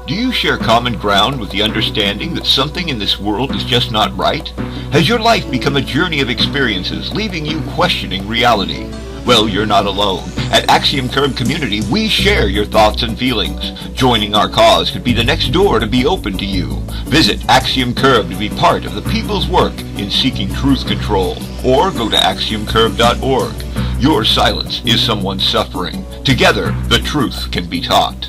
Do you share common ground with the understanding that something in this world is just not right? Has your life become a journey of experiences, leaving you questioning reality? Well, you're not alone. At Axiom Curb Community, we share your thoughts and feelings. Joining our cause could be the next door to be open to you. Visit Axiom Curb to be part of the people's work in seeking truth control, or go to axiomcurb.org. Your silence is someone's suffering. Together, the truth can be taught.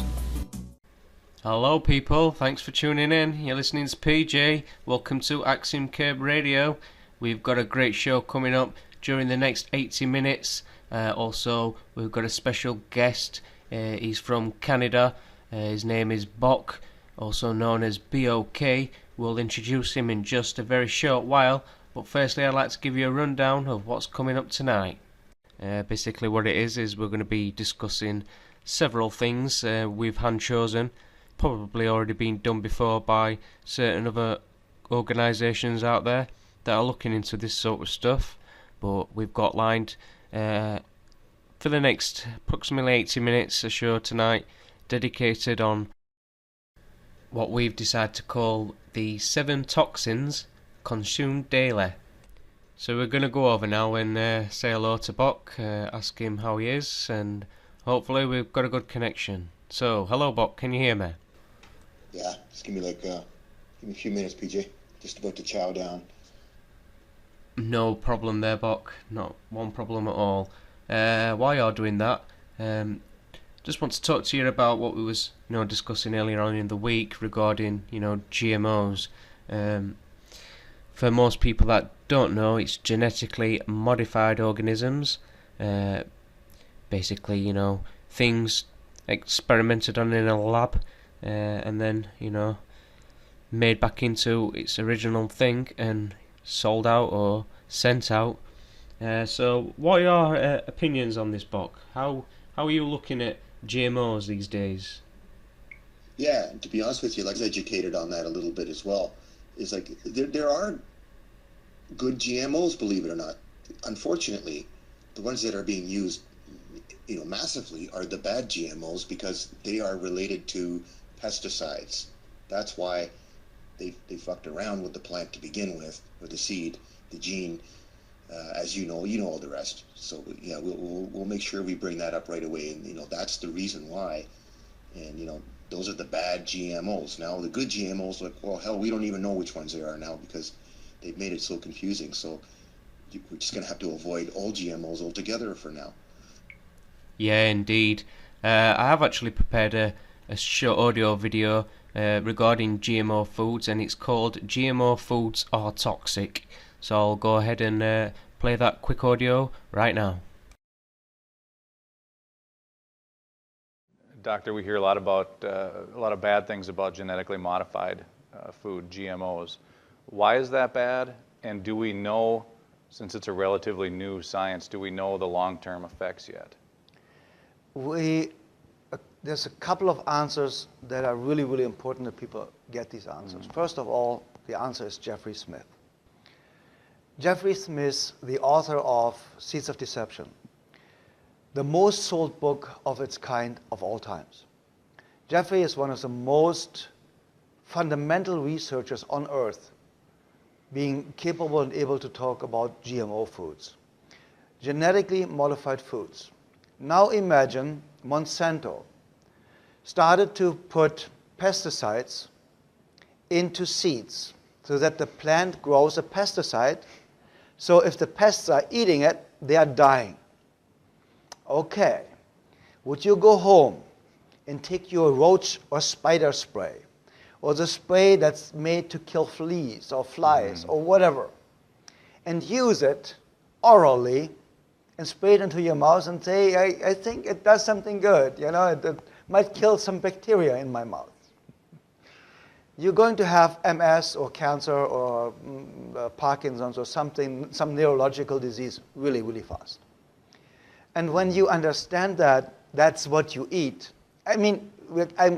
Hello people, thanks for tuning in. You're listening to PJ. Welcome to Axiom Curb Radio. We've got a great show coming up during the next 80 minutes. Also, we've got a special guest. He's from Canada. His name is Bok, also known as BOK. We'll introduce him in just a very short while. But firstly, I'd like to give you a rundown of what's coming up tonight. Basically what it is we're going to be discussing several things we've hand-chosen. Probably already been done before by certain other organisations out there that are looking into this sort of stuff. But we've got lined for the next approximately 80 minutes a show tonight dedicated on what we've decided to call the 7 Toxins Consumed Daily. So we're going to go over now and say hello to Bok, ask him how he is, and hopefully we've got a good connection. So, hello Bok, can you hear me? Yeah, just give me a few minutes, PJ. Just about to chow down. No problem there, Bok. Not one problem at all. While you're doing that, just want to talk to you about what we was, discussing earlier on in the week regarding, GMOs. For most people that don't know, it's genetically modified organisms. Basically, things experimented on in a lab, and then, made back into its original thing and sold out or sent out. So what are your opinions on this, Bok? How are you looking at GMOs these days? Yeah, to be honest with you, I was educated on that a little bit as well. It's like there are good GMOs, believe it or not. Unfortunately, the ones that are being used, massively are the bad GMOs because they are related to pesticides. That's why they fucked around with the plant to begin with, or the seed, the gene. As you know all the rest. So yeah, we'll make sure we bring that up right away. And that's the reason why. And those are the bad GMOs. Now the good GMOs, like, well, hell, we don't even know which ones they are now because they've made it so confusing. So we're just gonna have to avoid all GMOs altogether for now. Yeah, indeed. I have actually prepared a short audio video regarding GMO foods, and it's called "GMO Foods Are Toxic." So I'll go ahead and play that quick audio right now. Doctor, we hear a lot of bad things about genetically modified food, GMOs. Why is that bad? And do we know, since it's a relatively new science, do we know the long-term effects yet? There's a couple of answers that are really, really important that people get these answers. First of all, the answer is Jeffrey Smith. Jeffrey Smith, the author of Seeds of Deception, the most sold book of its kind of all times. Jeffrey is one of the most fundamental researchers on earth, being capable and able to talk about GMO foods, genetically modified foods. Now imagine Monsanto started to put pesticides into seeds so that the plant grows a pesticide. So if the pests are eating it, they are dying. Okay, would you go home and take your roach or spider spray, or the spray that's made to kill fleas or flies or whatever, and use it orally and spray it into your mouth and say, I think it does something good, it might kill some bacteria in my mouth? You're going to have MS or cancer or Parkinson's or something, some neurological disease really, really fast. And when you understand that that's what you eat, I'm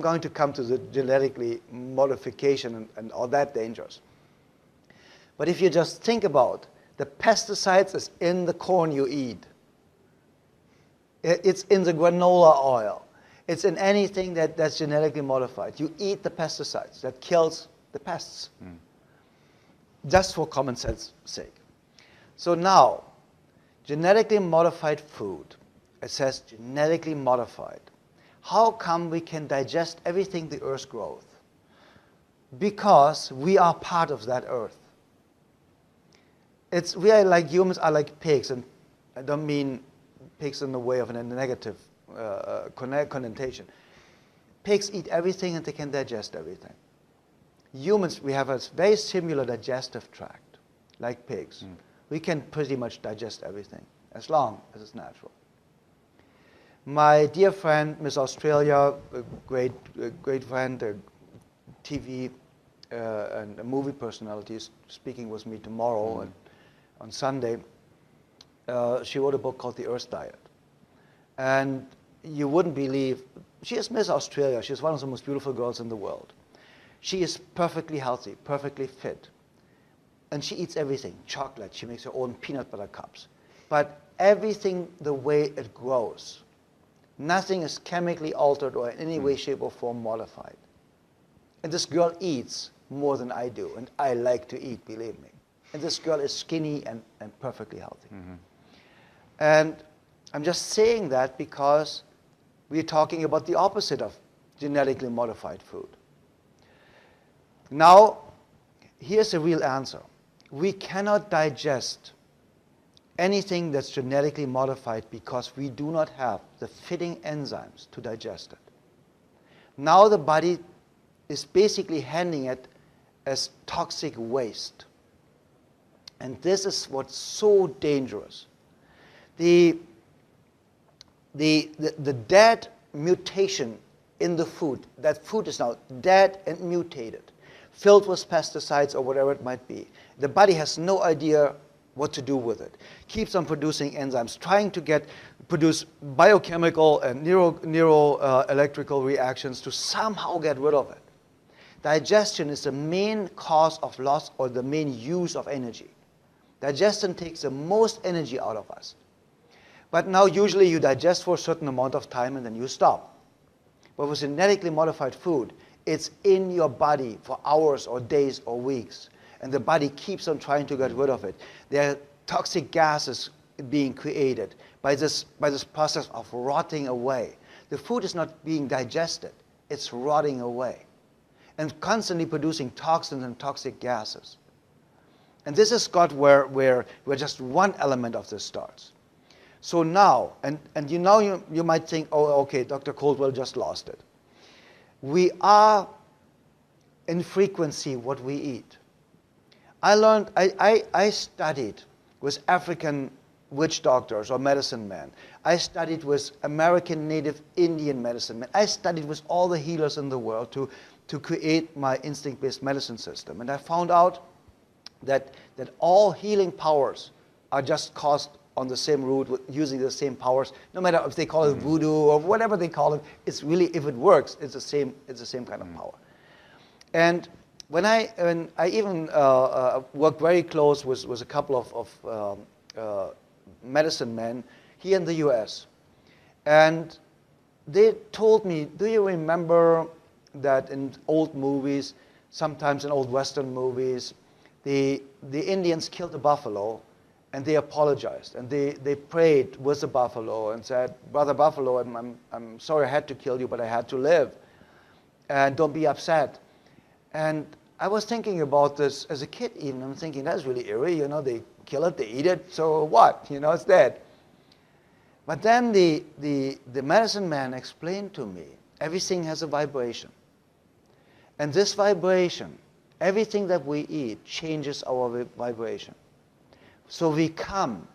going to come to the genetically modification and all that dangerous. But if you just think about the pesticides is in the corn you eat, it's in the granola oil, It's in anything that's genetically modified. You eat the pesticides that kills the pests, just for common sense sake. So now, genetically modified food, it says genetically modified. How come we can digest everything the earth grows? Because we are part of that earth. We are like humans are like pigs, and I don't mean pigs in the way of a negative connotation. Pigs eat everything and they can digest everything. Humans, we have a very similar digestive tract, like pigs. We can pretty much digest everything, as long as it's natural. My dear friend, Miss Australia, a great friend, a TV and a movie personality, is speaking with me tomorrow and on Sunday. She wrote a book called The Earth Diet. And you wouldn't believe, she is Miss Australia. She's one of the most beautiful girls in the world. She is perfectly healthy, perfectly fit. And she eats everything, chocolate. She makes her own peanut butter cups. But everything the way it grows. Nothing is chemically altered or in any way, shape, or form modified. And this girl eats more than I do. And I like to eat, believe me. And this girl is skinny and perfectly healthy. And I'm just saying that because we're talking about the opposite of genetically modified food. Now, here's the real answer. We cannot digest anything that's genetically modified because we do not have the fitting enzymes to digest it. Now the body is basically handling it as toxic waste. And this is what's so dangerous. The dead mutation in the food, that food is now dead and mutated, filled with pesticides or whatever it might be. The body has no idea what to do with it. Keeps on producing enzymes, trying to produce biochemical and electrical reactions to somehow get rid of it. Digestion is the main cause of loss or the main use of energy. Digestion takes the most energy out of us. But now usually you digest for a certain amount of time and then you stop. But with genetically modified food, it's in your body for hours or days or weeks. And the body keeps on trying to get rid of it. There are toxic gases being created by this process of rotting away. The food is not being digested. It's rotting away. And constantly producing toxins and toxic gases. And this is got where just one element of this starts. So now, and you might think, oh, okay, Dr. Coldwell just lost it. We are in frequency what we eat. I studied with African witch doctors or medicine men. I studied with American Native Indian medicine men. I studied with all the healers in the world to create my instinct-based medicine system. And I found out that all healing powers are just caused on the same root using the same powers, no matter if they call it voodoo or whatever they call it. It's really, if it works, it's the same kind of power. And when I even worked very close with a couple of medicine men here in the U.S., and they told me, do you remember that in old movies, sometimes in old Western movies, the Indians killed a buffalo and they apologized and they prayed with the buffalo and said, Brother Buffalo, I'm sorry I had to kill you, but I had to live. And don't be upset. And I was thinking about this as a kid even. I'm thinking, that's really eerie. They kill it, they eat it, so what? It's dead. But then the medicine man explained to me, everything has a vibration. And this vibration, everything that we eat changes our vibration. So we come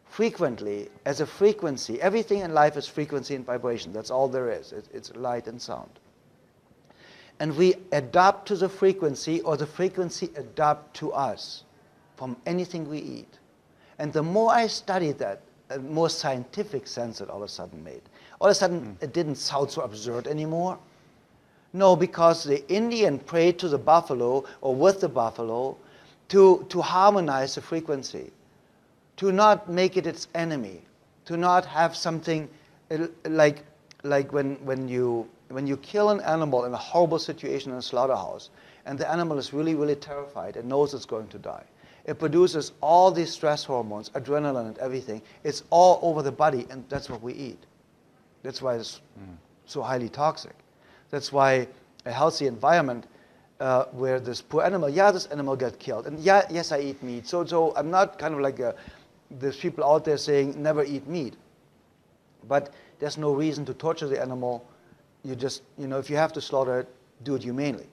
frequently as a frequency. Everything in life is frequency and vibration. That's all there is. It's light and sound. And we adapt to the frequency, or the frequency adapt to us from anything we eat. And the more I studied that, the more scientific sense it all of a sudden made. All of a sudden, it didn't sound so absurd anymore. No, because the Indian prayed to the buffalo, or with the buffalo, to harmonize the frequency, to not make it its enemy, to not have something like like when you kill an animal in a horrible situation in a slaughterhouse, and the animal is really, really terrified and knows it's going to die. It produces all these stress hormones, adrenaline and everything. It's all over the body, and that's what we eat. That's why it's so highly toxic. That's why a healthy environment where this poor animal, this animal got killed, and yes, I eat meat. So I'm not kind of like there's people out there saying never eat meat, but there's no reason to torture the animal. You just, if you have to slaughter it, do it humanely.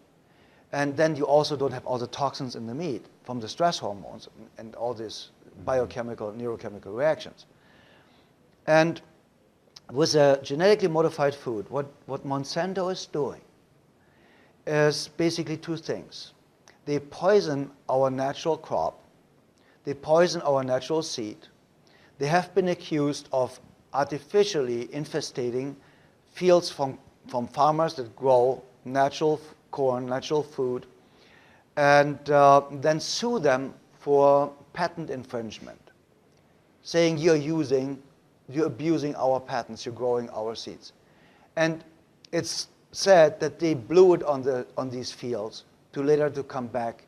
And then you also don't have all the toxins in the meat from the stress hormones and all these biochemical, neurochemical reactions. And with a genetically modified food, what Monsanto is doing is basically two things. They poison our natural crop. They poison our natural seed. They have been accused of artificially infestating fields from farmers that grow natural corn, natural food, and then sue them for patent infringement, saying you're abusing our patents, you're growing our seeds. And it's said that they blew it on these fields to later to come back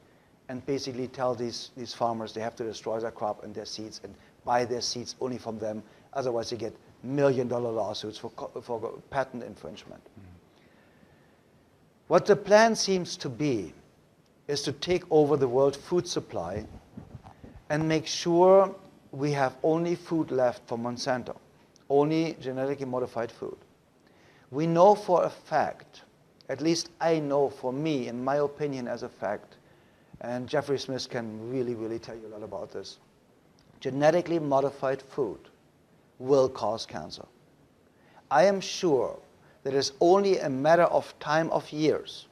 and basically tell these farmers they have to destroy their crop and their seeds and buy their seeds only from them, otherwise they get million-dollar lawsuits for patent infringement. What the plan seems to be is to take over the world food supply and make sure we have only food left for Monsanto, only genetically modified food. We know for a fact, at least I know for me, in my opinion as a fact, and Jeffrey Smith can really, really tell you a lot about this, genetically modified food will cause cancer. I am sure that it's only a matter of time of years,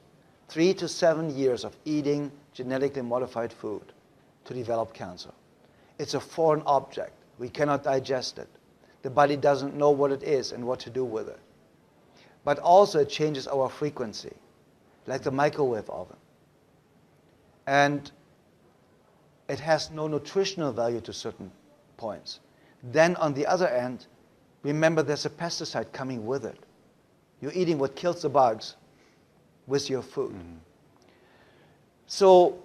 3 to 7 years of eating genetically modified food to develop cancer. It's a foreign object. We cannot digest it. The body doesn't know what it is and what to do with it. But also it changes our frequency, like the microwave oven. And it has no nutritional value to certain points. Then on the other end, remember there's a pesticide coming with it. You're eating what kills the bugs with your food. So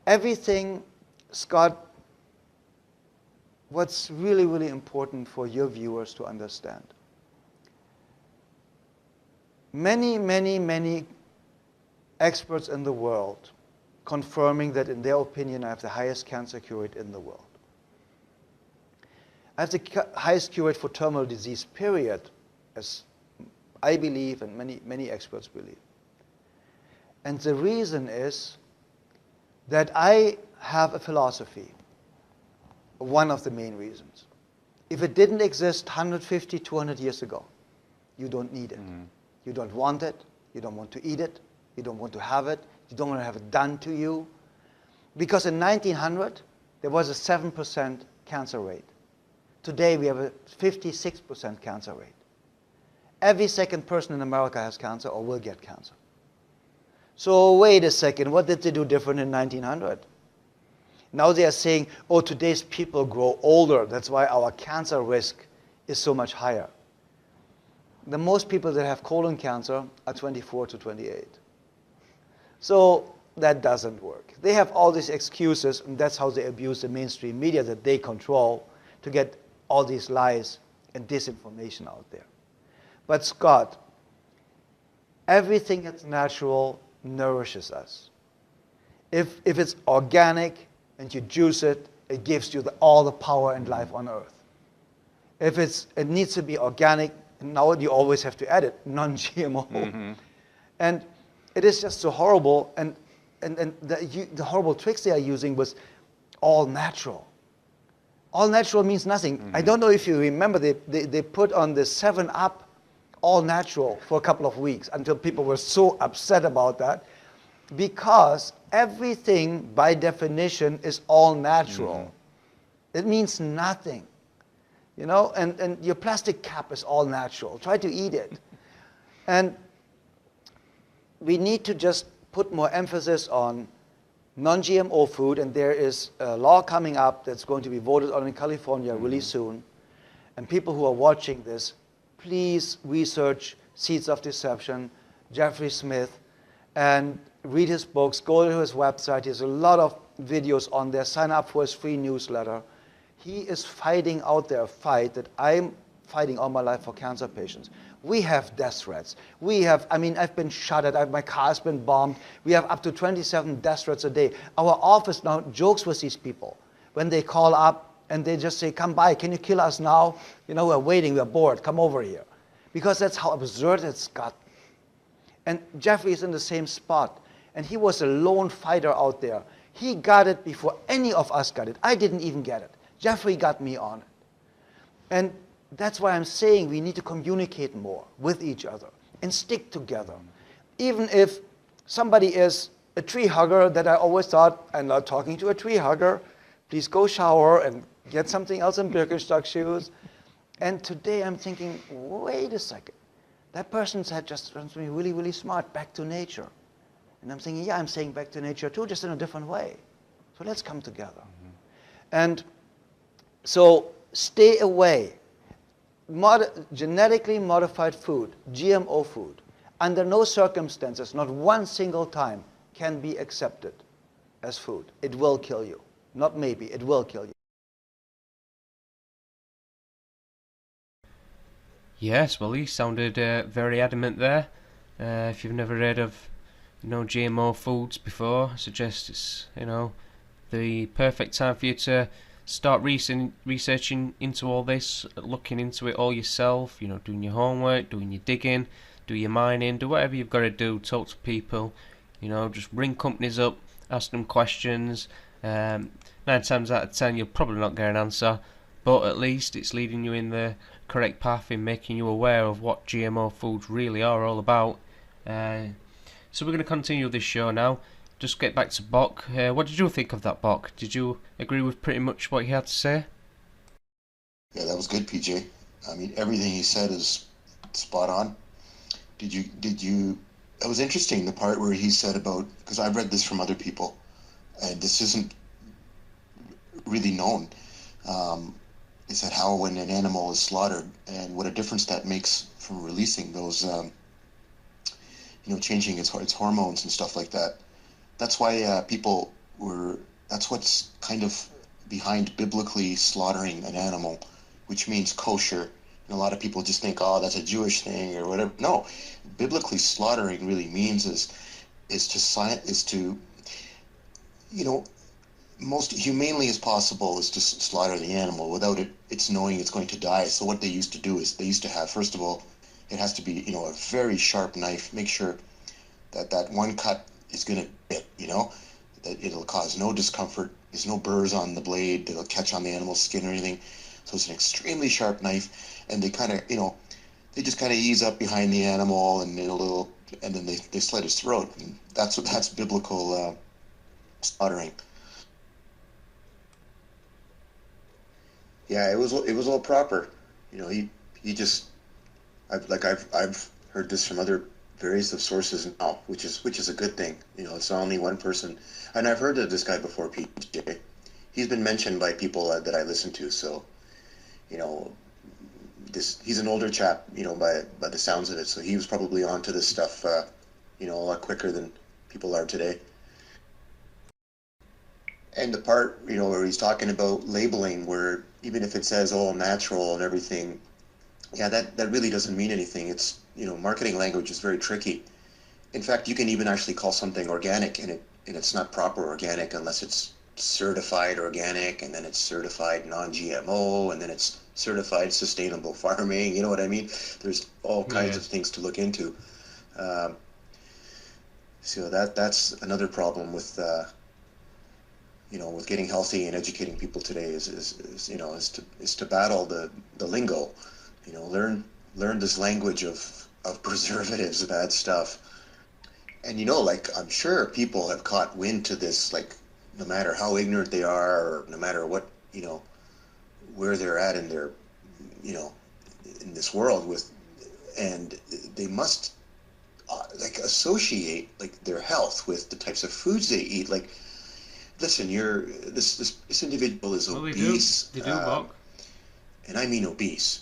everything, Scott, what's really, really important for your viewers to understand. Many, many, many experts in the world confirming that in their opinion I have the highest cancer cure rate in the world. I have the highest cure rate for terminal disease, period, as I believe and many experts believe. And the reason is that I have a philosophy, one of the main reasons. If it didn't exist 150, 200 years ago, you don't need it. You don't want it. You don't want to eat it. You don't want to have it. You don't want to have it done to you. Because in 1900, there was a 7% cancer rate. Today, we have a 56% cancer rate. Every second person in America has cancer or will get cancer. So wait a second, what did they do different in 1900? Now they are saying, oh, today's people grow older. That's why our cancer risk is so much higher. The most people that have colon cancer are 24 to 28. So that doesn't work. They have all these excuses, and that's how they abuse the mainstream media that they control to get all these lies and disinformation out there. But Scott, everything that's natural nourishes us. If it's organic and you juice it, it gives you all the power and life on earth. If it needs to be organic, now you always have to add it, non-GMO. And it is just so horrible, and the horrible tricks they are using was all natural. All natural means nothing. I don't know if you remember, they put on the 7-Up all natural for a couple of weeks until people were so upset about that, because everything by definition is all natural. It means nothing. You know, and your plastic cap is all natural. Try to eat it. And we need to just put more emphasis on non-GMO food, and there is a law coming up that's going to be voted on in California really soon. And people who are watching this, please research Seeds of Deception, Jeffrey Smith, and read his books. Go to his website. He has a lot of videos on there. Sign up for his free newsletter. He is fighting out there a fight that I'm fighting all my life for cancer patients. We have death threats. I've been shot at. My car has been bombed. We have up to 27 death threats a day. Our office now jokes with these people when they call up and they just say, come by, can you kill us now? We're waiting, we're bored, come over here. Because that's how absurd it's got. And Jeffrey is in the same spot. And he was a lone fighter out there. He got it before any of us got it. I didn't even get it. Jeffrey got me on it. And that's why I'm saying we need to communicate more with each other and stick together. Even if somebody is a tree hugger that I always thought, I'm not talking to a tree hugger, please go shower and get something else in Birkenstock shoes. And today I'm thinking, wait a second. That person said just something really, really smart, back to nature. And I'm thinking, yeah, I'm saying back to nature too, just in a different way. So let's come together. And so stay away. Genetically modified food, GMO food, under no circumstances, not one single time, can be accepted as food. It will kill you. Not maybe, it will kill you. Yes, well, he sounded very adamant there. If you've never heard of GMO foods before, I suggest it's the perfect time for you to start researching into all this, looking into it all yourself, doing your homework, doing your digging, do your mining, do whatever you've got to do, talk to people, just ring companies up, ask them questions. 9 times out of 10 you'll probably not get an answer, but at least it's leading you in the correct path in making you aware of what GMO foods really are all about. So we're going to continue this show now. Just get back to Bock. What did you think of that, Bock? Did you agree with pretty much what he had to say? Yeah, that was good, PJ. Everything he said is spot on. Did you? It was interesting, the part where he said about, because I've read this from other people, and this isn't really known. He said how when an animal is slaughtered and what a difference that makes from releasing those, changing its hormones and stuff like that. That's why that's what's kind of behind biblically slaughtering an animal, which means kosher. And a lot of people just think, oh, that's a Jewish thing or whatever. No, biblically slaughtering really means is to most humanely as possible is to slaughter the animal without it's knowing it's going to die. So what they used to do is they used to have, first of all, it has to be, a very sharp knife. Make sure that one cut is going to hit, that it'll cause no discomfort. There's no burrs on the blade that'll catch on the animal's skin or anything. So it's an extremely sharp knife, and they kind of, they just kind of ease up behind the animal and then they slit his throat. And that's biblical slaughtering. Yeah, it was all proper. He just, I've heard this from other various of sources now, which is a good thing. It's not only one person, and I've heard of this guy before, PJ. He's been mentioned by people that I listen to. So, he's an older chap, by the sounds of it. So he was probably onto this stuff, a lot quicker than people are today. And the part, where he's talking about labeling, where even if it says all natural and everything, yeah, that really doesn't mean anything. It's, marketing language is very tricky. In fact, you can even actually call something organic and it's not proper organic unless it's certified organic, and then it's certified non-GMO, and then it's certified sustainable farming. You know what I mean? There's all kinds of things to look into. So that's another problem with with getting healthy and educating people today is to battle the lingo. Learn this language of preservatives, bad stuff. And I'm sure people have caught wind to this, no matter how ignorant they are, or no matter what, where they're at in their, in this world with, and they must associate their health with the types of foods they eat. Listen, this individual is obese. They do, Bob. And I mean obese.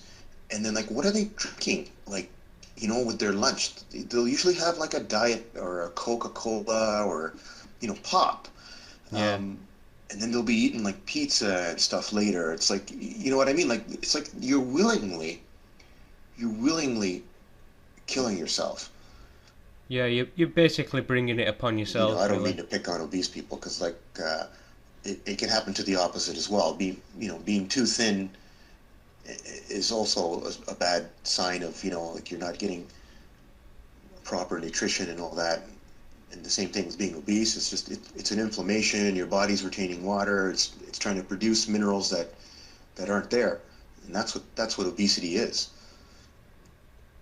And then like, what are they drinking? Like, with their lunch, they'll usually have like a diet or a Coca-Cola or, pop. Yeah. And then they'll be eating like pizza and stuff later. It's like, you know what I mean? Like, it's like you're willingly killing yourself. Yeah, you're basically bringing it upon yourself, I don't really. mean to pick on obese people because like, it can happen to the opposite as well. Being too thin is also a bad sign of, like you're not getting proper nutrition and all that. And the same thing with being obese. It's just it's an inflammation. Your body's retaining water. It's trying to produce minerals that aren't there, and that's what obesity is.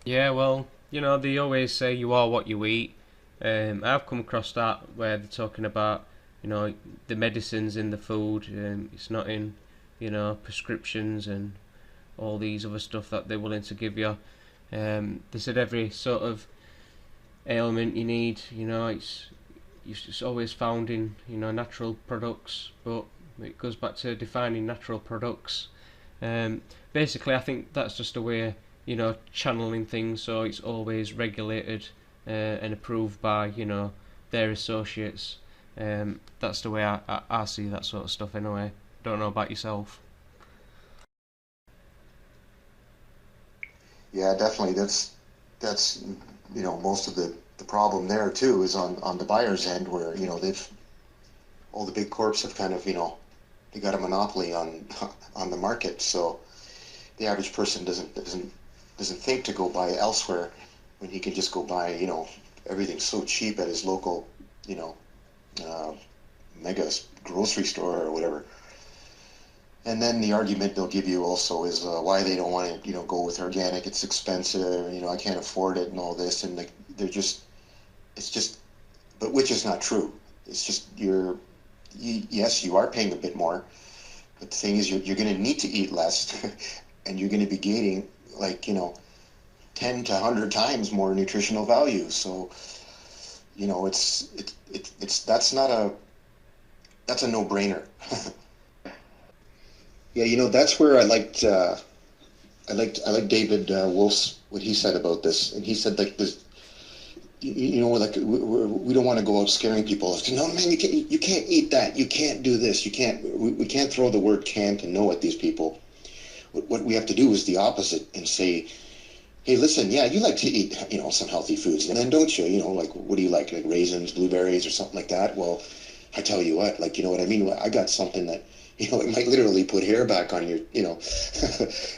Yeah, well, they always say you are what you eat. I've come across that where they're talking about, the medicines in the food. It's not in, prescriptions and all these other stuff that they're willing to give you. They said every sort of ailment you need, it's always found in, natural products, but it goes back to defining natural products. Basically, I think that's just a way, channeling things so it's always regulated and approved by, their associates. That's the way I see that sort of stuff anyway. Don't know about yourself. Yeah, definitely. That's most of the problem there too is on the buyer's end where they've all the big corps have kind of they got a monopoly on the market, so the average person doesn't think to go buy elsewhere when he can just go buy everything's so cheap at his local uh, mega grocery store or whatever. And then the argument they'll give you also is why they don't want to, go with organic. It's expensive, I can't afford it and all this. And like, it's just, but which is not true. It's just yes, you are paying a bit more, but the thing is you're going to need to eat less and you're going to be gaining like, 10 to 100 times more nutritional value. So, that's a no-brainer. Yeah, that's where I like David Wolf's what he said about this, and he said like this, like we don't want to go out scaring people. No, man, you can't eat that. You can't do this. You can't. We can't throw the word "can't" and "no" at these people. What we have to do is the opposite and say, hey, listen, yeah, you like to eat some healthy foods, and then don't you? Like what do you like raisins, blueberries, or something like that? Well, I tell you what, like what I mean. I got something that. It might literally put hair back on your,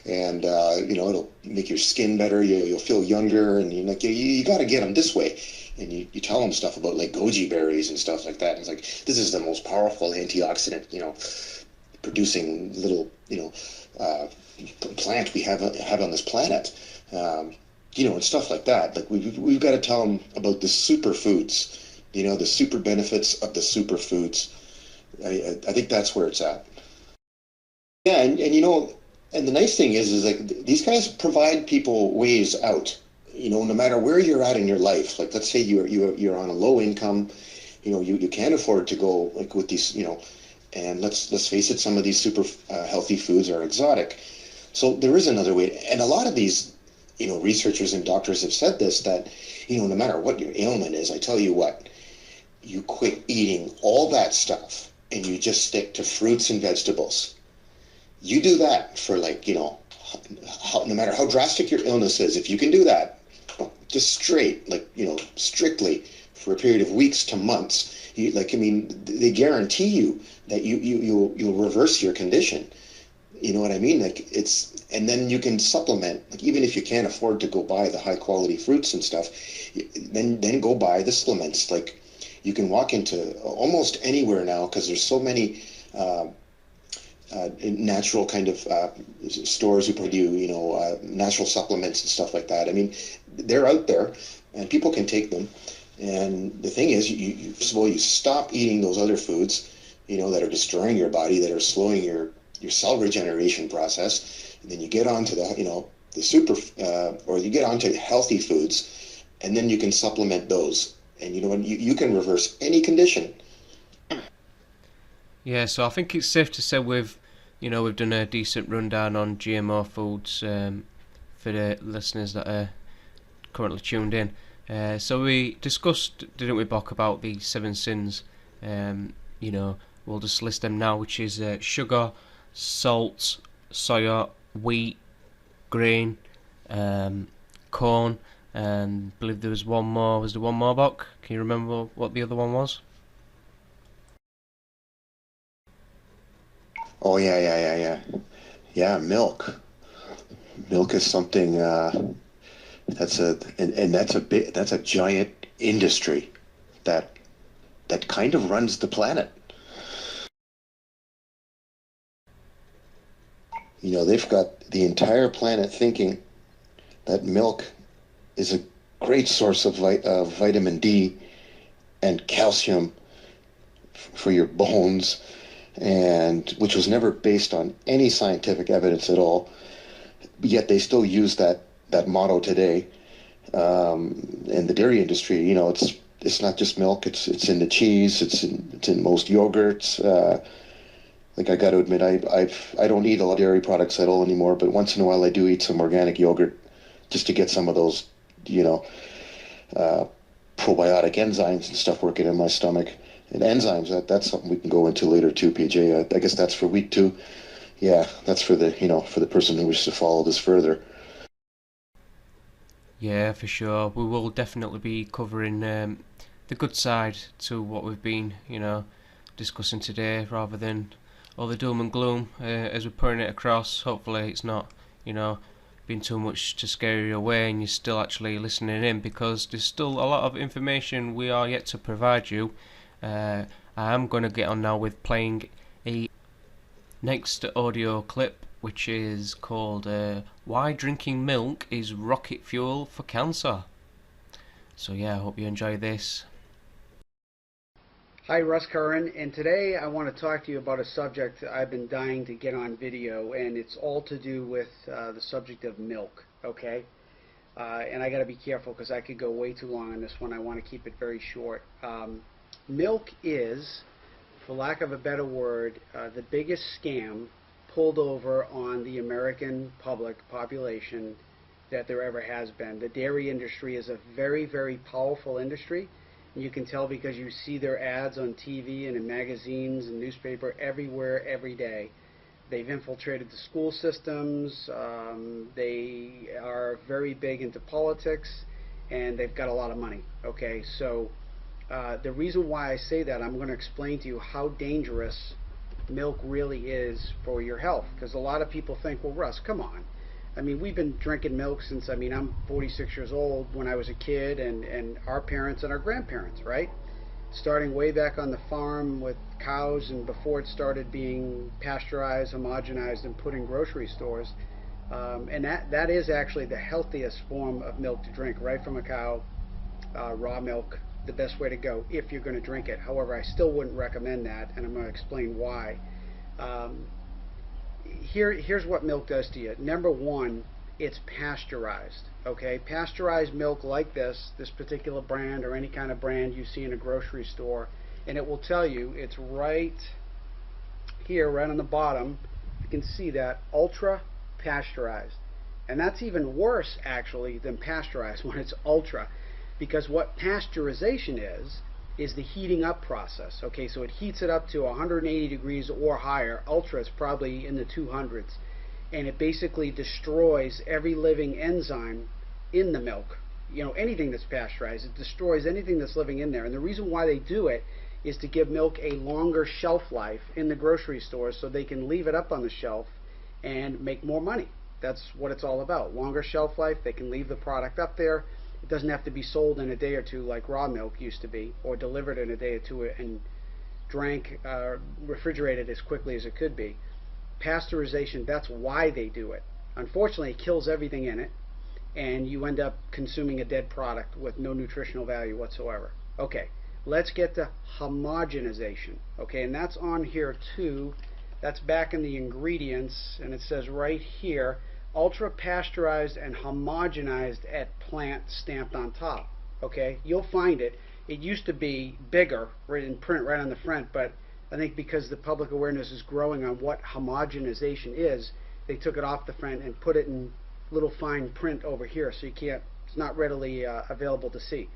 and it'll make your skin better. You'll feel younger, and you got to get them this way. And you tell them stuff about like goji berries and stuff like that. And it's like this is the most powerful antioxidant, producing little, plant we have on this planet. And stuff like that. Like we've got to tell them about the superfoods, the super benefits of the superfoods. I think that's where it's at. Yeah, and and the nice thing is like these guys provide people ways out. No matter where you're at in your life. Like let's say you're on a low income, you can't afford to go like with these, and let's face it, some of these super healthy foods are exotic. So there is another way, and a lot of these, researchers and doctors have said this that, no matter what your ailment is, I tell you what, you quit eating all that stuff and you just stick to fruits and vegetables. You do that for like, no matter how drastic your illness is, if you can do that, just straight, like, strictly for a period of weeks to months, they guarantee you that you'll reverse your condition. You know what I mean? Like and then you can supplement, like even if you can't afford to go buy the high quality fruits and stuff, then go buy the supplements. Like you can walk into almost anywhere now because there's so many natural kind of stores who produce, natural supplements and stuff like that. I mean, they're out there and people can take them. And the thing is, you first of all, you stop eating those other foods, that are destroying your body, that are slowing your cell regeneration process. And then you get onto the super, or you get onto healthy foods, and then you can supplement those. And you can reverse any condition. Yeah, so I think it's safe to say we've done a decent rundown on GMO foods. for the listeners that are currently tuned in. So we discussed, didn't we, Bock, about the 7 sins? We'll just list them now, which is sugar, salt, soya, wheat, grain, corn, and I believe there was one more. Was there one more, Bock? Can you remember what the other one was? Oh yeah, milk. Milk is something that's a giant industry that kind of runs the planet. They've got the entire planet thinking that milk is a great source of vitamin D and calcium for your bones, and which was never based on any scientific evidence at all. Yet they still use that motto today. In the dairy industry, it's not just milk. It's in the cheese. It's in most yogurts. Like, I got to admit, I don't eat a lot of dairy products at all anymore. But once in a while, I do eat some organic yogurt just to get some of those, probiotic enzymes and stuff working in my stomach. And enzymes, that's something we can go into later too, PJ. I guess that's for week 2. Yeah, that's for the person who wishes to follow this further. Yeah, for sure. We will definitely be covering the good side to what we've been, discussing today, rather than all the doom and gloom as we're putting it across. Hopefully it's not, been too much to scare you away and you're still actually listening in, because there's still a lot of information we are yet to provide you. I am going to get on now with playing a next audio clip, which is called Why Drinking Milk is Rocket Fuel for Cancer. So yeah, I hope you enjoy this. Hi, Russ Curran, and today I want to talk to you about a subject I've been dying to get on video, and it's all to do with the subject of milk, okay? And I got to be careful because I could go way too long on this one. I want to keep it very short. Milk is, for lack of a better word, the biggest scam pulled over on the American population that there ever has been. The dairy industry is a very, very powerful industry. You can tell because you see their ads on TV and in magazines and newspaper everywhere, every day. They've infiltrated the school systems. They are very big into politics, and they've got a lot of money. Okay, so the reason why I say that, I'm going to explain to you how dangerous milk really is for your health. Because a lot of people think, well, Russ, come on. I mean, we've been drinking milk since, I'm 46 years old, when I was a kid, and our parents and our grandparents, right? Starting way back on the farm with cows, and before it started being pasteurized, homogenized, and put in grocery stores. And that is actually the healthiest form of milk to drink, right from a cow, raw milk, the best way to go if you're going to drink it. However, I still wouldn't recommend that, and I'm going to explain why. Here's what milk does to you. Number one, it's pasteurized. Okay, pasteurized milk like this particular brand, or any kind of brand you see in a grocery store, and it will tell you, it's right here, right on the bottom. You can see that, ultra pasteurized. And that's even worse actually than pasteurized when it's ultra, because what pasteurization is the heating up process. Okay, so it heats it up to 180 degrees or higher. Ultra is probably in the 200s, and it basically destroys every living enzyme in the milk. Anything that's pasteurized, it destroys anything that's living in there. And the reason why they do it is to give milk a longer shelf life in the grocery stores, so they can leave it up on the shelf and make more money. That's what it's all about. Longer shelf life. They can leave the product up there. It doesn't have to be sold in a day or two like raw milk used to be, or delivered in a day or two and refrigerated as quickly as it could be. Pasteurization, that's why they do it. Unfortunately, it kills everything in it, and you end up consuming a dead product with no nutritional value whatsoever. Okay, let's get to homogenization. Okay, and that's on here too. That's back in the ingredients, and it says right here, ultra pasteurized and homogenized at plant, stamped on top. Okay, you'll find it. It used to be bigger, right in print, right on the front, but I think because the public awareness is growing on what homogenization is, they took it off the front and put it in little fine print over here, so you can't, it's not readily available to see.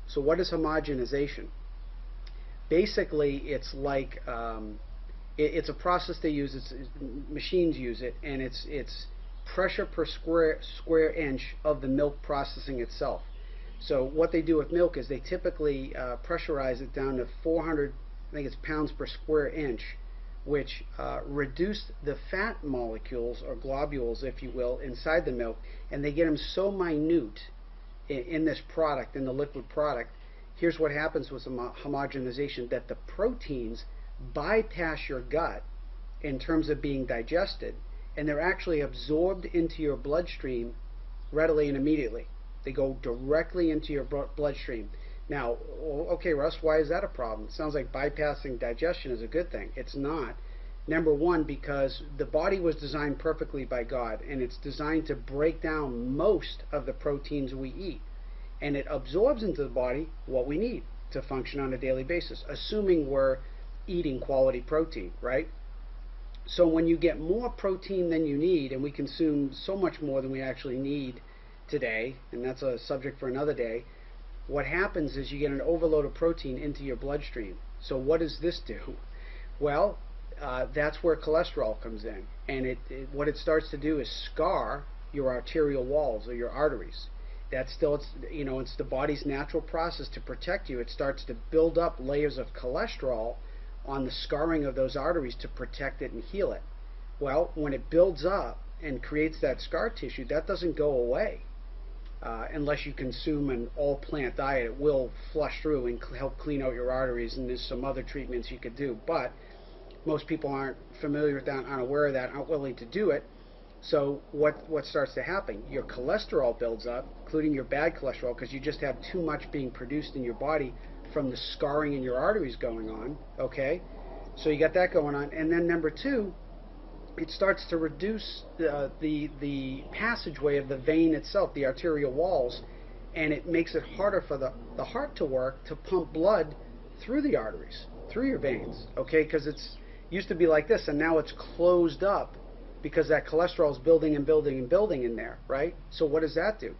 So what is homogenization? Basically, it's like it's a process they use. Machines use it, and it's pressure per square inch of the milk processing itself. So what they do with milk is they typically pressurize it down to 400, I think it's pounds per square inch, which reduce the fat molecules or globules, if you will, inside the milk, and they get them so minute in this product, in the liquid product. Here's what happens with homogenization, that the proteins bypass your gut in terms of being digested, and they're actually absorbed into your bloodstream readily and immediately. They go directly into your bloodstream. Now, okay, Russ, why is that a problem? It sounds like bypassing digestion is a good thing. It's not. Number one, because the body was designed perfectly by God, and it's designed to break down most of the proteins we eat, and it absorbs into the body what we need to function on a daily basis, assuming we're eating quality protein, right? So when you get more protein than you need, and we consume so much more than we actually need today, and that's a subject for another day, what happens is you get an overload of protein into your bloodstream. So what does this do? Well, that's where cholesterol comes in, and what it starts to do is scar your arterial walls or your arteries. That's still, it's the body's natural process to protect you. It starts to build up layers of cholesterol on the scarring of those arteries to protect it and heal it. Well, when it builds up and creates that scar tissue, that doesn't go away. Unless you consume an all-plant diet, it will flush through and help clean out your arteries, and there's some other treatments you could do. But most people aren't familiar with that, aren't aware of that, aren't willing to do it. So what starts to happen? Your cholesterol builds up, including your bad cholesterol, because you just have too much being produced in your body from the scarring in your arteries going on, okay? So you got that going on. And then number two, it starts to reduce the passageway of the vein itself, the arterial walls, and it makes it harder for the heart to work, to pump blood through the arteries, through your veins, okay? Because it's used to be like this, and now it's closed up because that cholesterol is building and building and building in there, right? So what does that do?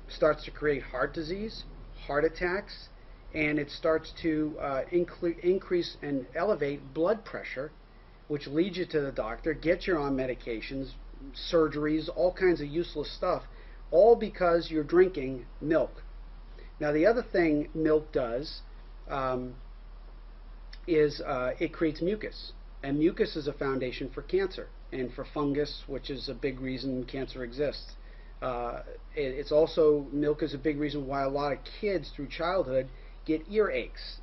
Starts to create heart disease, heart attacks, and it starts to increase and elevate blood pressure, which leads you to the doctor, get you on medications, surgeries, all kinds of useless stuff, all because you're drinking milk. Now, the other thing milk does is it creates mucus, and mucus is a foundation for cancer and for fungus, which is a big reason cancer exists. It's also, milk is a big reason why a lot of kids through childhood get earaches.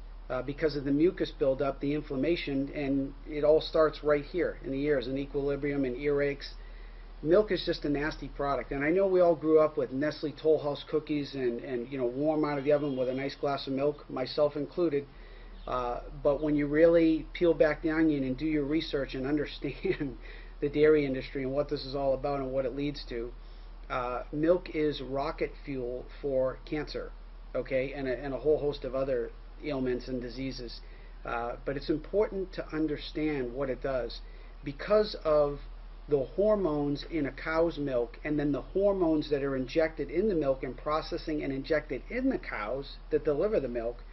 Because of the mucus buildup, the inflammation, and it all starts right here in the ears, in equilibrium and earaches. Milk is just a nasty product, and I know we all grew up with Nestle Toll House cookies and warm out of the oven with a nice glass of milk, myself included. But when you really peel back the onion and do your research and understand the dairy industry and what this is all about and what it leads to, milk is rocket fuel for cancer, okay, and a whole host of other ailments and diseases. But it's important to understand what it does because of the hormones in a cow's milk, and then the hormones that are injected in the milk and processing and injected in the cows that deliver the milk.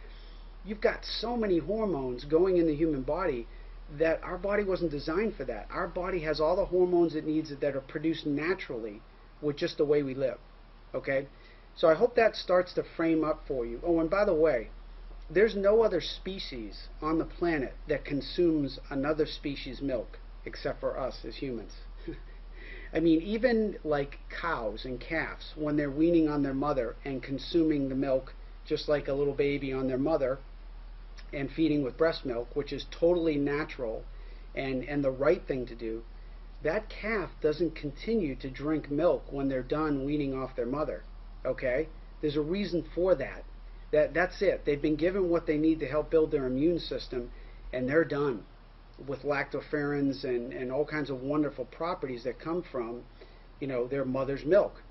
You've got so many hormones going in the human body that our body wasn't designed for that. Our body has all the hormones it needs that are produced naturally with just the way we live, okay? So I hope that starts to frame up for you. Oh, and by the way, there's no other species on the planet that consumes another species' milk except for us as humans. I mean, even like cows and calves, when they're weaning on their mother and consuming the milk just like a little baby on their mother and feeding with breast milk, which is totally natural and the right thing to do, that calf doesn't continue to drink milk when they're done weaning off their mother, okay? There's a reason for that. That's it. They've been given what they need to help build their immune system, and they're done with lactoferrins and all kinds of wonderful properties that come from, their mother's milk.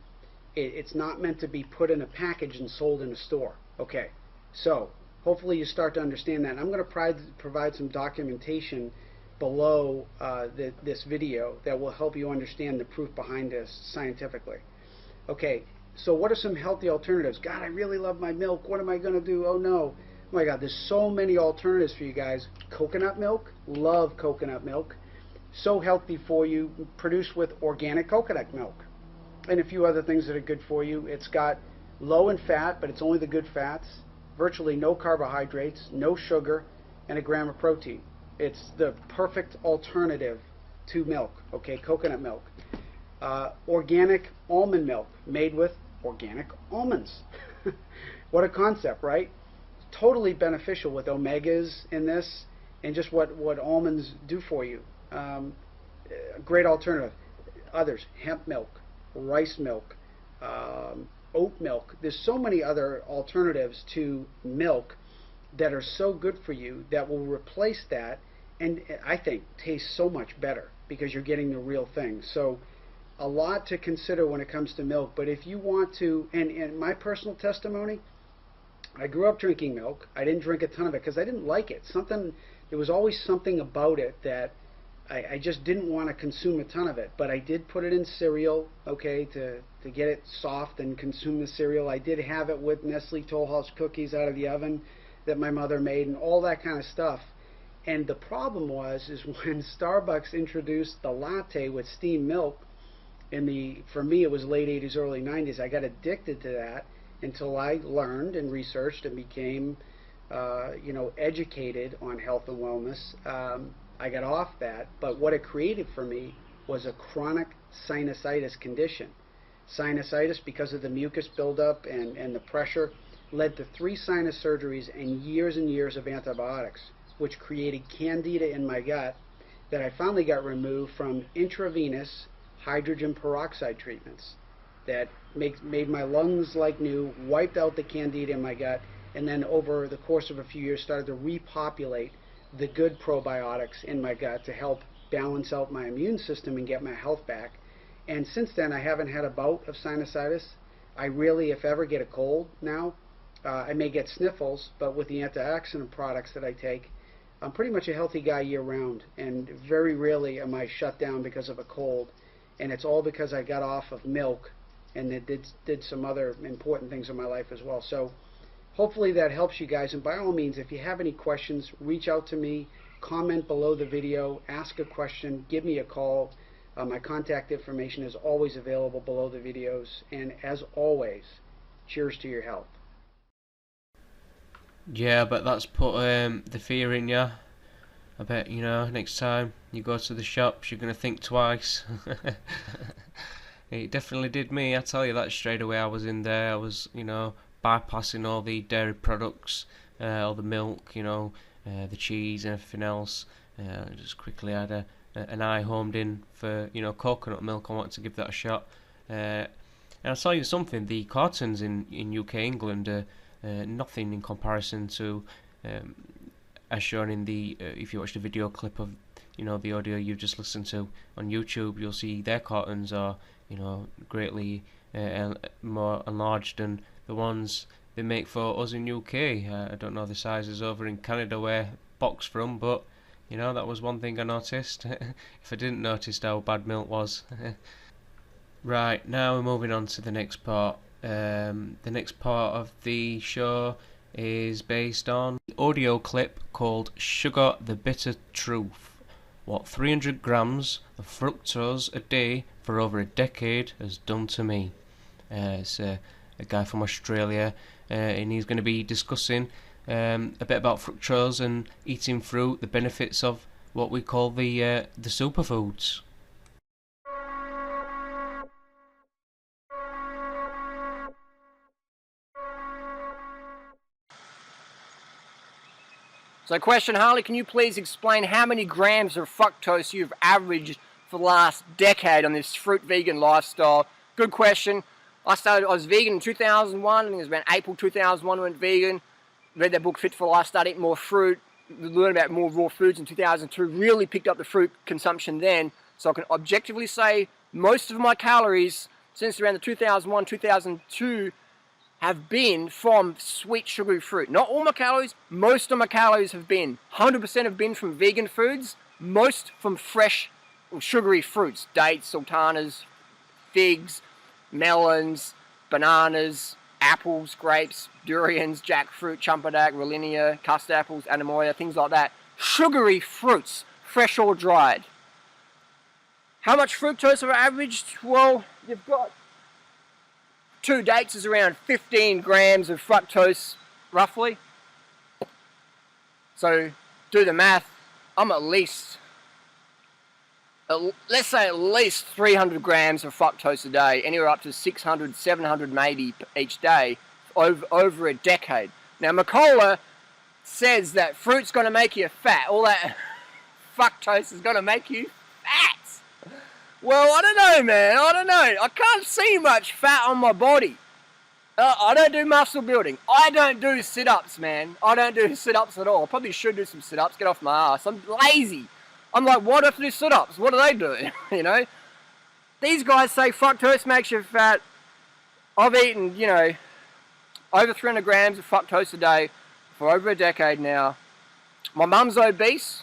It's not meant to be put in a package and sold in a store. Okay, so hopefully you start to understand that. I'm going to provide some documentation below this video that will help you understand the proof behind this scientifically. Okay, so what are some healthy alternatives? God, I really love my milk. What am I going to do? Oh no. Oh my God, there's so many alternatives for you guys. Coconut milk, love coconut milk. So healthy for you, produced with organic coconut milk. And a few other things that are good for you. It's got low in fat, but it's only the good fats. Virtually no carbohydrates, no sugar, and a gram of protein. It's the perfect alternative to milk, okay, coconut milk. Organic almond milk, made with organic almonds. What a concept, right? Totally beneficial with omegas in this, and just what almonds do for you. Great alternative. Others, hemp milk, rice milk, oat milk. There's so many other alternatives to milk that are so good for you that will replace that, and I think taste so much better because you're getting the real thing. So a lot to consider when it comes to milk. But if you want to, and my personal testimony, I grew up drinking milk. I didn't drink a ton of it because I didn't like it. There was always something about it that I just didn't want to consume a ton of it. But I did put it in cereal, okay, to get it soft and consume the cereal. I did have it with Nestle Toll House cookies out of the oven that my mother made and all that kind of stuff. And the problem is when Starbucks introduced the latte with steamed milk, for me it was late 80s, early 90s, I got addicted to that until I learned and researched and became educated on health and wellness. I got off that, but what it created for me was a chronic sinusitis condition. Sinusitis, because of the mucus buildup and the pressure, led to 3 sinus surgeries and years of antibiotics, which created candida in my gut that I finally got removed from intravenous hydrogen peroxide treatments that made my lungs like new, wiped out the candida in my gut, and then over the course of a few years started to repopulate the good probiotics in my gut to help balance out my immune system and get my health back. And since then, I haven't had a bout of sinusitis. I really, if ever, get a cold now. I may get sniffles, but with the antioxidant products that I take, I'm pretty much a healthy guy year-round, and very rarely am I shut down because of a cold. And it's all because I got off of milk and it did some other important things in my life as well. So hopefully that helps you guys. And by all means, if you have any questions, reach out to me, comment below the video, ask a question, give me a call. My contact information is always available below the videos. And as always, cheers to your health. Yeah, but that's put the fear in you. I bet, next time you go to the shops, you're going to think twice. It definitely did me, I tell you that straight away. I was in there, I was, bypassing all the dairy products, all the milk, the cheese and everything else. Just quickly had an eye homed in for, coconut milk. I wanted to give that a shot. And I'll tell you something, the cartons in UK, England are nothing in comparison to... as shown in if you watch the video clip of the audio you've just listened to on YouTube, you'll see their cartons are greatly more enlarged than the ones they make for us in UK. I don't know the sizes over in Canada where boxed from, but that was one thing I noticed. If I didn't notice how bad milk was. Right, now we're moving on to the next part. The next part of the show is based on an audio clip called Sugar the Bitter Truth. What 300 grams of fructose a day for over a decade has done to me. It's a guy from Australia, and he's going to be discussing a bit about fructose and eating fruit, the benefits of what we call the superfoods. So question, Harley, can you please explain how many grams of fructose you've averaged for the last decade on this fruit vegan lifestyle? Good question. I was vegan in 2001, I think it was around April 2001 I went vegan. Read that book Fit for Life, started eating more fruit, learned about more raw foods in 2002, really picked up the fruit consumption then. So I can objectively say most of my calories since around the 2001, 2002 have been from sweet sugary fruit. Not all my calories, most of my calories have been. 100% have been from vegan foods, most from fresh sugary fruits, dates, sultanas, figs, melons, bananas, apples, grapes, durians, jackfruit, champadak, rollinia, custard apples, anemoia, things like that. Sugary fruits, fresh or dried. How much fructose are averaged? Well, you've got 2 dates is around 15 grams of fructose, roughly. So, do the math. I'm at least, let's say at least 300 grams of fructose a day, anywhere up to 600, 700 maybe each day, over a decade. Now, Mercola says that fruit's going to make you fat. All that fructose is going to make you fat. Well, I don't know, man. I don't know. I can't see much fat on my body. I don't do muscle building. I don't do sit-ups, man. I don't do sit-ups at all. I probably should do some sit-ups, get off my ass. I'm lazy. I'm like, why do I have to do sit-ups? What do they do? You know? These guys say fructose makes you fat. I've eaten, you know, over 300 grams of fructose a day for over a decade now. My mum's obese.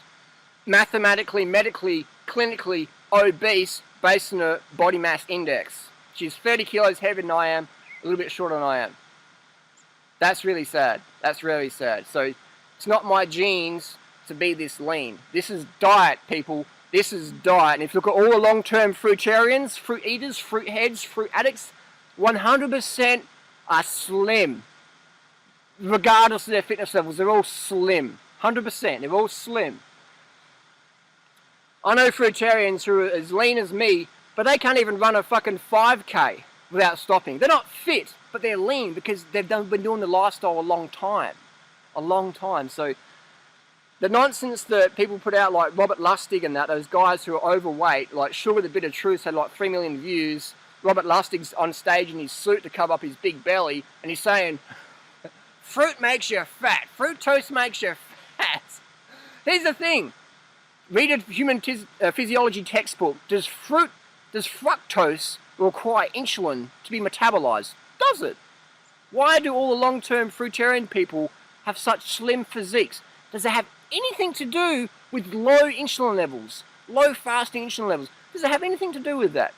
Mathematically, medically, clinically obese based on her body mass index. She's 30 kilos heavier than I am, a little bit shorter than I am. That's really sad. That's really sad. So it's not my genes to be this lean. This is diet, people. This is diet. And if you look at all the long-term fruitarians, fruit eaters, fruit heads, fruit addicts, 100% are slim. Regardless of their fitness levels, they're all slim. 100%. They're all slim. I know fruitarians who are as lean as me, but they can't even run a fucking 5K without stopping. They're not fit, but they're lean because they've been doing the lifestyle a long time. A long time. So the nonsense that people put out, like Robert Lustig and that, those guys who are overweight, like Sugar the Bit of Truth had like 3 million views. Robert Lustig's on stage in his suit to cover up his big belly, and he's saying, fruit makes you fat. Fructose makes you fat. Here's the thing. Read a human physiology textbook. Does fructose require insulin to be metabolized? Does it? Why do all the long-term fruitarian people have such slim physiques? Does it have anything to do with low insulin levels? Low fasting insulin levels? Does it have anything to do with that?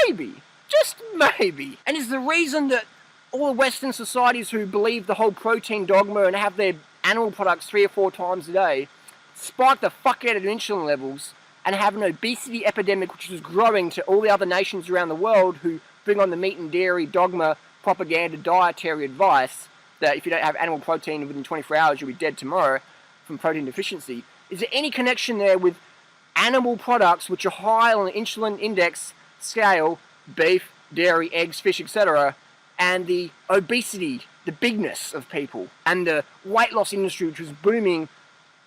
Maybe. Just maybe. And is the reason that all the Western societies who believe the whole protein dogma and have their animal products 3 or 4 times a day spike the fuck out of insulin levels and have an obesity epidemic which is growing to all the other nations around the world who bring on the meat and dairy dogma, propaganda, dietary advice that if you don't have animal protein within 24 hours you'll be dead tomorrow from protein deficiency. Is there any connection there with animal products which are high on the insulin index scale, beef, dairy, eggs, fish, etc., and the obesity, the bigness of people, and the weight loss industry which was booming?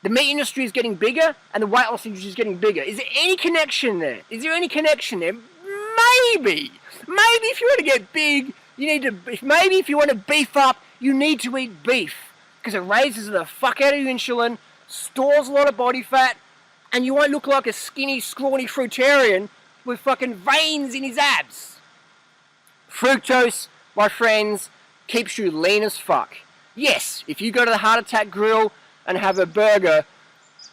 The meat industry is getting bigger, and the weight loss industry is getting bigger. Is there any connection there? Is there any connection there? Maybe. Maybe if you want to get big, you need to. Maybe if you want to beef up, you need to eat beef because it raises the fuck out of your insulin, stores a lot of body fat, and you won't look like a skinny, scrawny fruitarian with fucking veins in his abs. Fructose, my friends, keeps you lean as fuck. Yes, if you go to the Heart Attack Grill and have a burger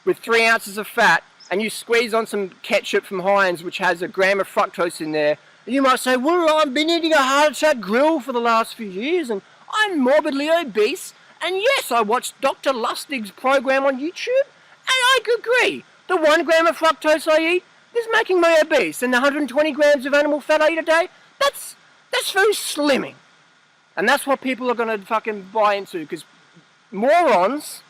with 3 ounces of fat, and you squeeze on some ketchup from Heinz, which has a gram of fructose in there, you might say, well, I've been eating a Heart Attack Grill for the last few years, and I'm morbidly obese, and yes, I watched Dr. Lustig's program on YouTube, and I agree. The 1 gram of fructose I eat is making me obese, and the 120 grams of animal fat I eat a day, that's very slimming. And that's what people are going to fucking buy into, because morons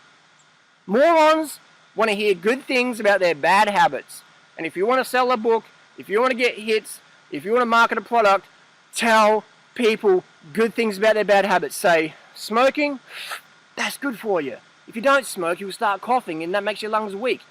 want to hear good things about their bad habits. And if you want to sell a book, if you want to get hits, if you want to market a product, tell people good things about their bad habits. Say, smoking, that's good for you. If you don't smoke, you'll start coughing and that makes your lungs weak.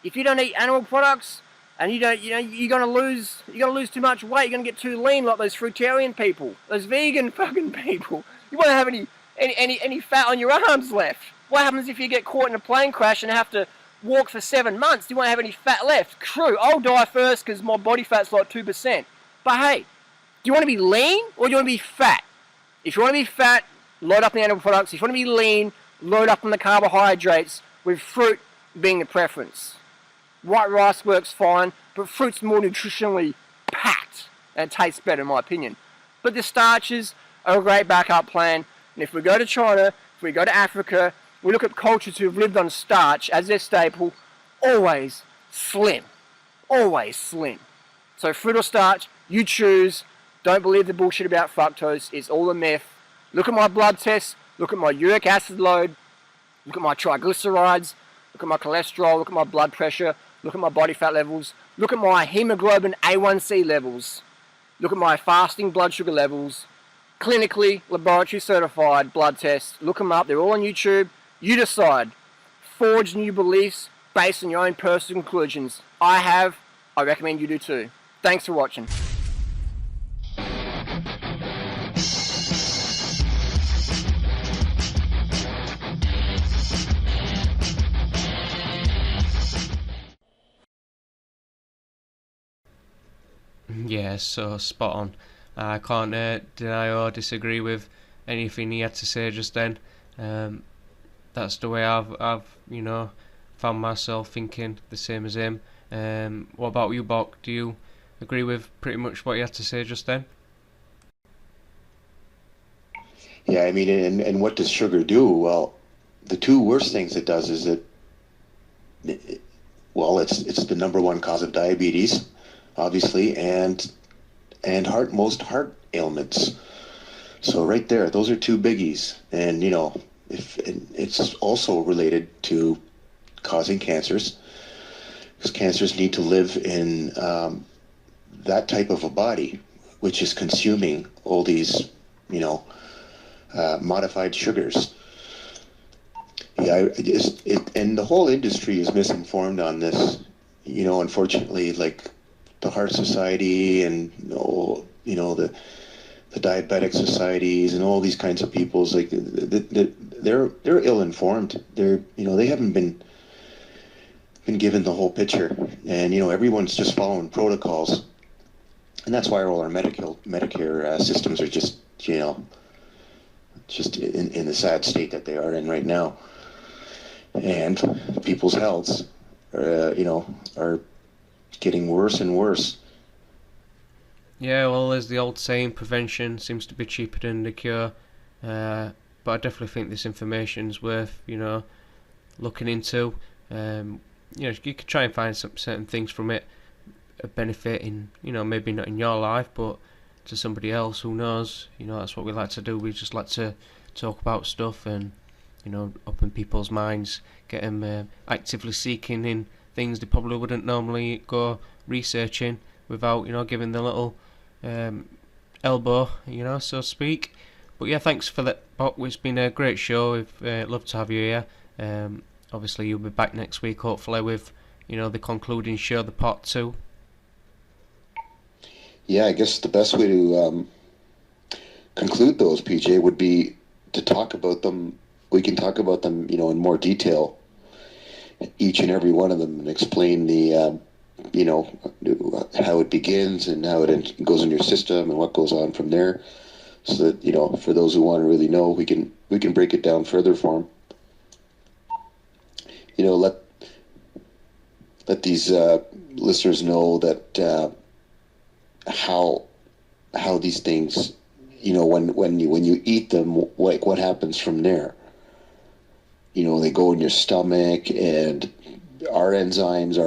If you don't eat animal products and you're gonna lose too much weight, you're gonna get too lean like those fruitarian people, those vegan fucking people. You won't have any fat on your arms left. What happens if you get caught in a plane crash and have to walk for 7 months? You won't have any fat left. True, I'll die first because my body fat's like 2%. But hey, do you want to be lean or do you want to be fat? If you want to be fat, load up on the animal products. If you want to be lean, load up on the carbohydrates, with fruit being the preference. White rice works fine, but fruit's more nutritionally packed and it tastes better in my opinion. But the starches are a great backup plan. And if we go to China, if we go to Africa, we look at cultures who've lived on starch as their staple, always slim. Always slim. So fruit or starch, you choose. Don't believe the bullshit about fructose. It's all a myth. Look at my blood tests. Look at my uric acid load. Look at my triglycerides. Look at my cholesterol. Look at my blood pressure. Look at my body fat levels. Look at my hemoglobin A1C levels. Look at my fasting blood sugar levels. Clinically, laboratory certified blood tests. Look them up. They're all on YouTube. You decide. Forge new beliefs based on your own personal conclusions. I have. I recommend you do too. Thanks for watching. Yeah, so spot on. I can't deny or disagree with anything he had to say just then. That's the way I've found myself thinking the same as him. What about you, Bok? Do you agree with pretty much what he had to say just then? Yeah, I mean, and what does sugar do? Well, the two worst things it does is it's the number one cause of diabetes, obviously, and most heart ailments. So right there, those are two biggies. And if it's also related to causing cancers, because cancers need to live in that type of a body, which is consuming all these modified sugars. Yeah, and the whole industry is misinformed on this. Unfortunately, like the Heart Society and the diabetic societies and all these kinds of peoples, like they're ill-informed. They haven't been given the whole picture, and everyone's just following protocols, and that's why all our Medicare systems are just in the sad state that they are in right now, and people's healths are getting worse and worse. Yeah, well, there's the old saying, prevention seems to be cheaper than the cure. But I definitely think this information's worth, looking into. You could try and find some certain things from it, a benefit in, maybe not in your life, but to somebody else, who knows? That's what we like to do. We just like to talk about stuff and, open people's minds, get them actively seeking in things they probably wouldn't normally go researching without, giving the little elbow, so to speak. But yeah, thanks for that, Bok. It's been a great show. We've loved to have you here. Obviously, you'll be back next week, hopefully, with the concluding show, the Part 2. Yeah, I guess the best way to conclude those, PJ, would be to talk about them. We can talk about them, in more detail, each and every one of them, and explain the how it begins and how it goes in your system and what goes on from there, so that for those who want to really know, we can break it down further for them. Let these listeners know that how these things, when you eat them, like what happens from there. They go in your stomach, and our enzymes,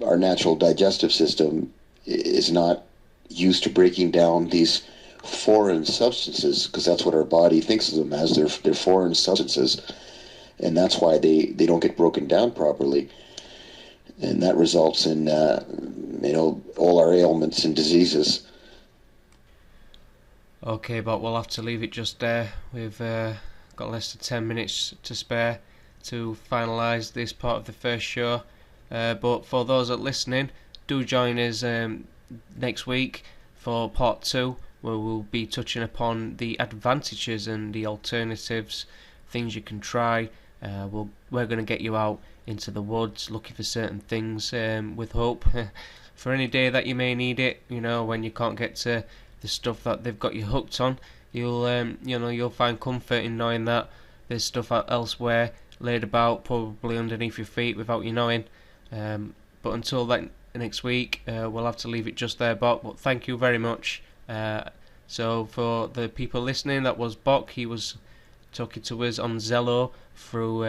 our natural digestive system is not used to breaking down these foreign substances, because that's what our body thinks of them as. They're foreign substances, and that's why they don't get broken down properly, and that results in all our ailments and diseases. Okay, but we'll have to leave it just there. We've got less than 10 minutes to spare to finalise this part of the first show. But for those that are listening, do join us next week for Part 2, where we'll be touching upon the advantages and the alternatives, things you can try. We're going to get you out into the woods looking for certain things with hope for any day that you may need it. When you can't get to the stuff that they've got you hooked on, you'll find comfort in knowing that there's stuff elsewhere laid about, probably underneath your feet without you knowing. But until that next week, we'll have to leave it just there, Bob. But thank you very much So for the people listening, that was Bok. He was talking to us on Zello through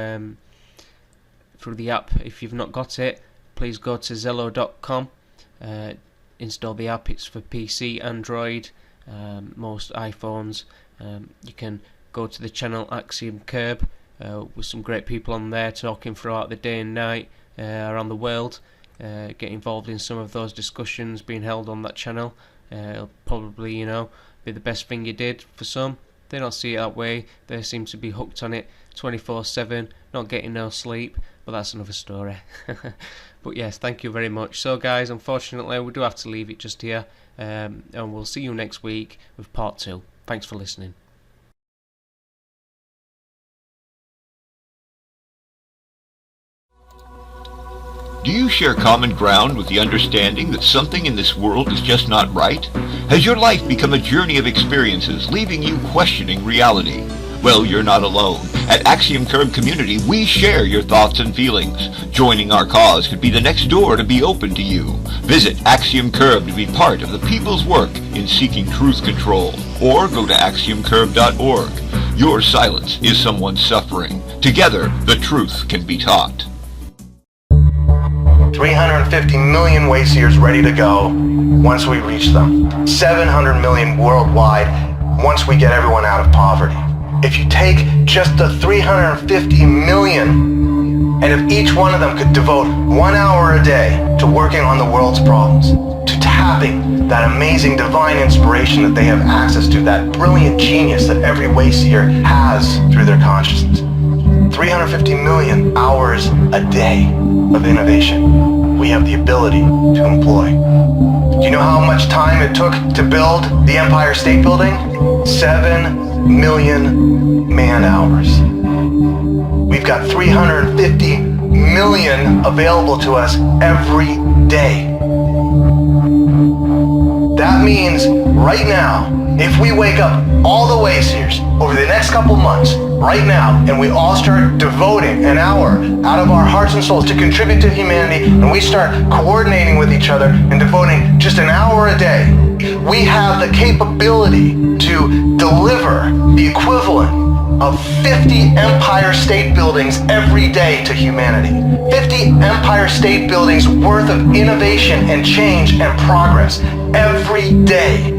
the app. If you've not got it, please go to zello.com, install the app. It's for PC, Android, most iPhones. You can go to the channel Axiom Curb, with some great people on there talking throughout the day and night around the world. Get involved in some of those discussions being held on that channel. It'll probably, be the best thing you did for some. They don't see it that way. They seem to be hooked on it 24/7, not getting no sleep, but that's another story. But yes, thank you very much. So guys, unfortunately we do have to leave it just here, and we'll see you next week with part 2. Thanks for listening. Do you share common ground with the understanding that something in this world is just not right? Has your life become a journey of experiences, leaving you questioning reality? Well, you're not alone. At Axiom Curb Community, we share your thoughts and feelings. Joining our cause could be the next door to be open to you. Visit Axiom Curb to be part of the people's work in seeking truth control, or go to axiomcurb.org. Your silence is someone's suffering. Together, the truth can be taught. 350 million waste years ready to go once we reach them. 700 million worldwide once we get everyone out of poverty. If you take just the 350 million, and if each one of them could devote 1 hour a day to working on the world's problems, to tapping that amazing divine inspiration that they have access to, that brilliant genius that every waste year has through their consciousness. 350 million hours a day of innovation we have the ability to employ. Do you know how much time it took to build the Empire State Building? 7 million man-hours. We've got 350 million available to us every day. That means right now, if we wake up all the wasteers over the next couple months, right now, and we all start devoting an hour out of our hearts and souls to contribute to humanity, and we start coordinating with each other and devoting just an hour a day, we have the capability to deliver the equivalent of 50 Empire State Buildings every day to humanity. 50 Empire State Buildings worth of innovation and change and progress every day.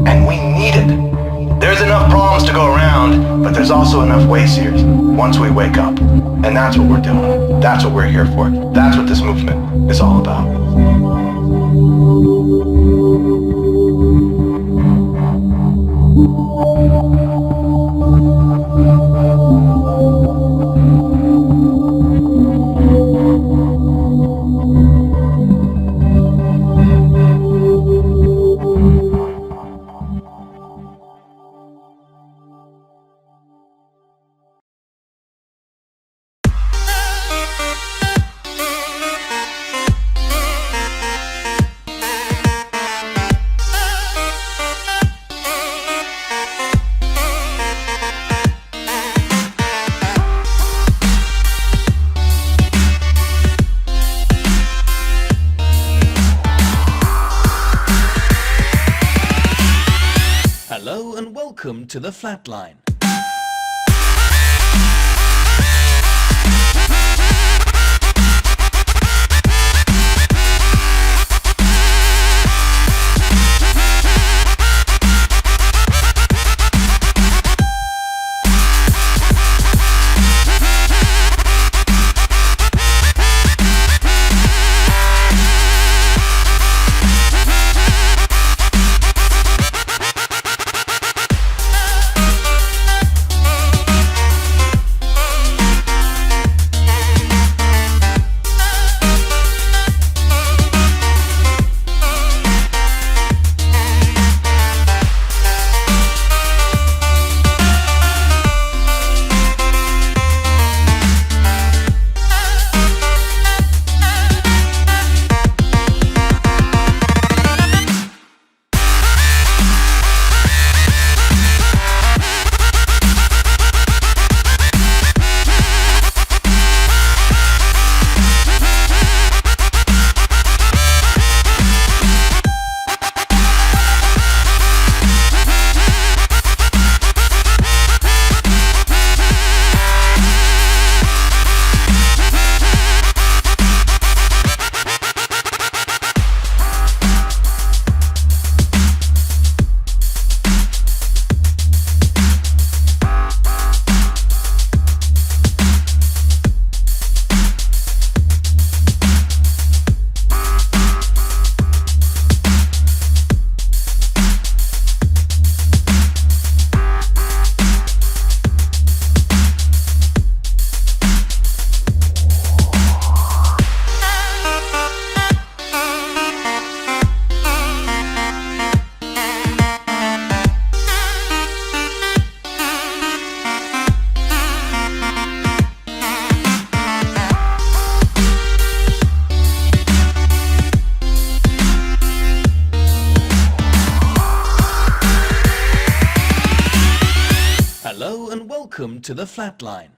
And we need it. There's enough problems to go around, but there's also enough waste years once we wake up. And that's what we're doing. That's what we're here for. That's what this movement is all about. Hello and welcome to the Flatline. Hello and welcome to the Flatline.